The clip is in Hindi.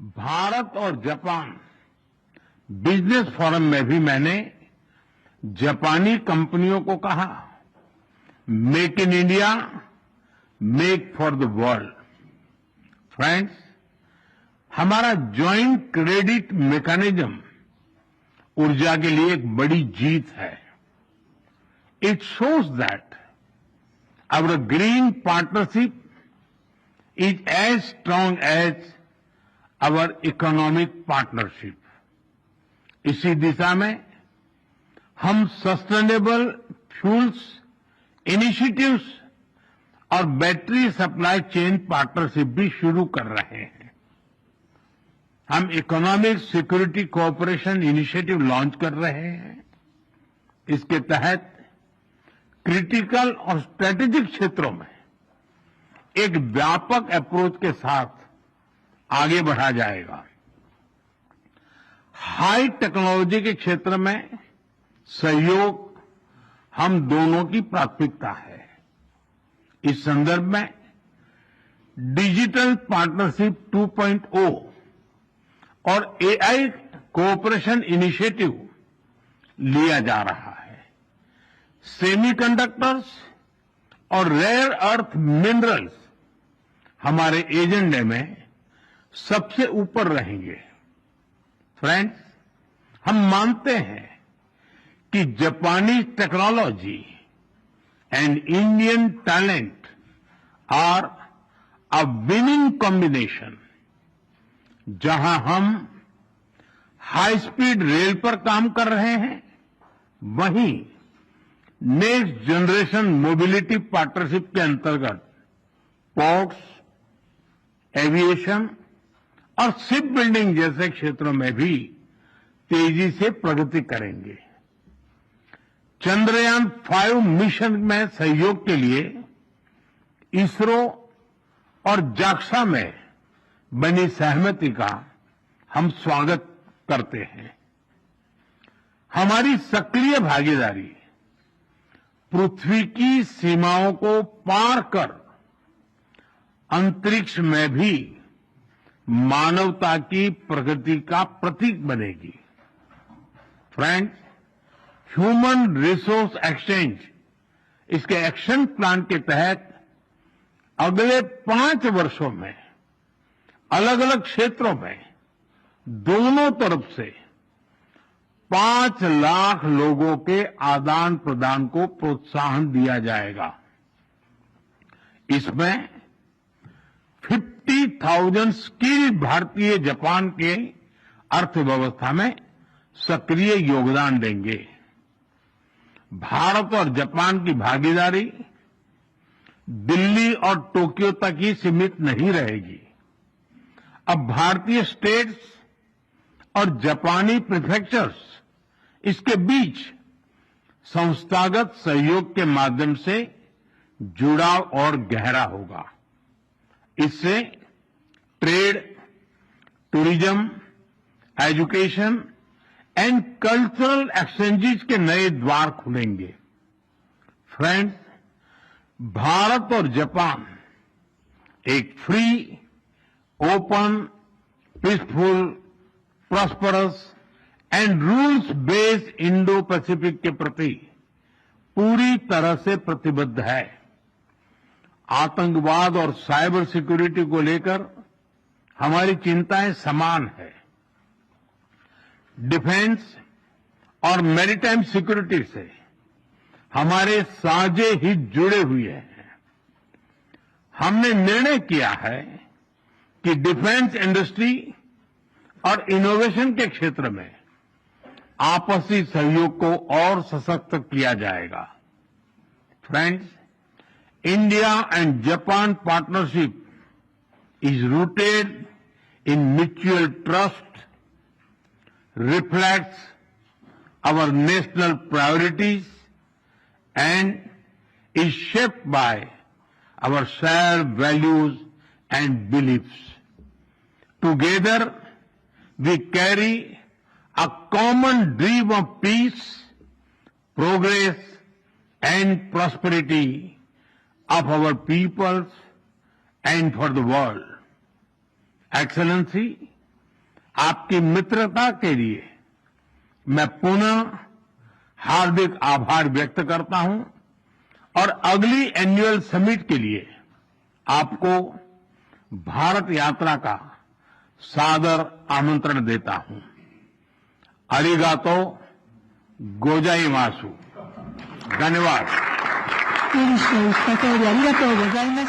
भारत और जापान बिजनेस फोरम में भी मैंने जापानी कंपनियों को कहा, make in India, make for the world. Friends, हमारा ज्वाइंट क्रेडिट मैकेनिज्म ऊर्जा के लिए एक बड़ी जीत है। It shows that our green partnership is as strong as our economic partnership. इसी दिशा में हम सस्टेनेबल फ्यूल्स इनिशिएटिव्स और बैटरी सप्लाई चेन पार्टनरशिप भी शुरू कर रहे हैं। हम economic security cooperation initiative launch कर रहे हैं। इसके तहत क्रिटिकल और स्ट्रेटेजिक क्षेत्रों में एक व्यापक अप्रोच के साथ आगे बढ़ा जाएगा। हाई टेक्नोलॉजी के क्षेत्र में सहयोग हम दोनों की प्राथमिकता है। इस संदर्भ में डिजिटल पार्टनरशिप 2.0 और एआई कोऑपरेशन इनिशिएटिव लिया जा रहा है। सेमीकंडक्टर्स और रेयर अर्थ मिनरल्स हमारे एजेंडे में सबसे ऊपर रहेंगे। फ्रेंड्स, हम मानते हैं कि जापानी technology and Indian talent are a winning combination. जहां हम हाई स्पीड रेल पर काम कर रहे हैं, वहीं नेक्स्ट जनरेशन मोबिलिटी पार्टनरशिप के अंतर्गत पोर्ट्स, एविएशन और शिप बिल्डिंग जैसे क्षेत्रों में भी तेजी से प्रगति करेंगे। चंद्रयान 5 मिशन में सहयोग के लिए इसरो और जाक्सा में बनी सहमति का हम स्वागत करते हैं। हमारी सक्रिय भागीदारी पृथ्वी की सीमाओं को पार कर अंतरिक्ष में भी मानवता की प्रगति का प्रतीक बनेगी। फ्रेंड्स, ह्यूमन रिसोर्स एक्सचेंज इसके एक्शन प्लान के तहत अगले 5 वर्षों में अलग अलग क्षेत्रों में दोनों तरफ से 5 लाख लोगों के आदान प्रदान को प्रोत्साहन दिया जाएगा। इसमें 50,000 स्किल्ड भारतीय जापान के अर्थव्यवस्था में सक्रिय योगदान देंगे। भारत और जापान की भागीदारी दिल्ली और टोक्यो तक ही सीमित नहीं रहेगी। अब भारतीय स्टेट्स और जापानी प्रीफेक्चर्स इसके बीच संस्थागत सहयोग के माध्यम से जुड़ाव और गहरा होगा। इससे trade, tourism, education and cultural exchanges के नए द्वार खुलेंगे। फ्रेंड्स, भारत और जापान एक free, open, peaceful, prosperous and rules based Indo Pacific के प्रति पूरी तरह से प्रतिबद्ध है। आतंकवाद और साइबर सिक्योरिटी को लेकर हमारी चिंताएं समान है। डिफेंस और मैरीटाइम सिक्योरिटी से हमारे साझे हित जुड़े हुए हैं। हमने निर्णय किया है कि डिफेंस इंडस्ट्री और इनोवेशन के क्षेत्र में आपसी सहयोग को और सशक्त किया जाएगा। Friends, India and Japan partnership is rooted in mutual trust, reflects our national priorities, and is shaped by our shared values and beliefs. Together, we carry a common dream of peace, progress, and prosperity of our peoples and for the world. Excellency, आपकी मित्रता के लिए मैं पुनः हार्दिक आभार व्यक्त करता हूं और अगली एनुअल समिट के लिए आपको भारत यात्रा का सादर आमंत्रण देता हूं। अरिगातो गोजाइमासु। धन्यवाद। ウィルスの言った通りありがとうございます。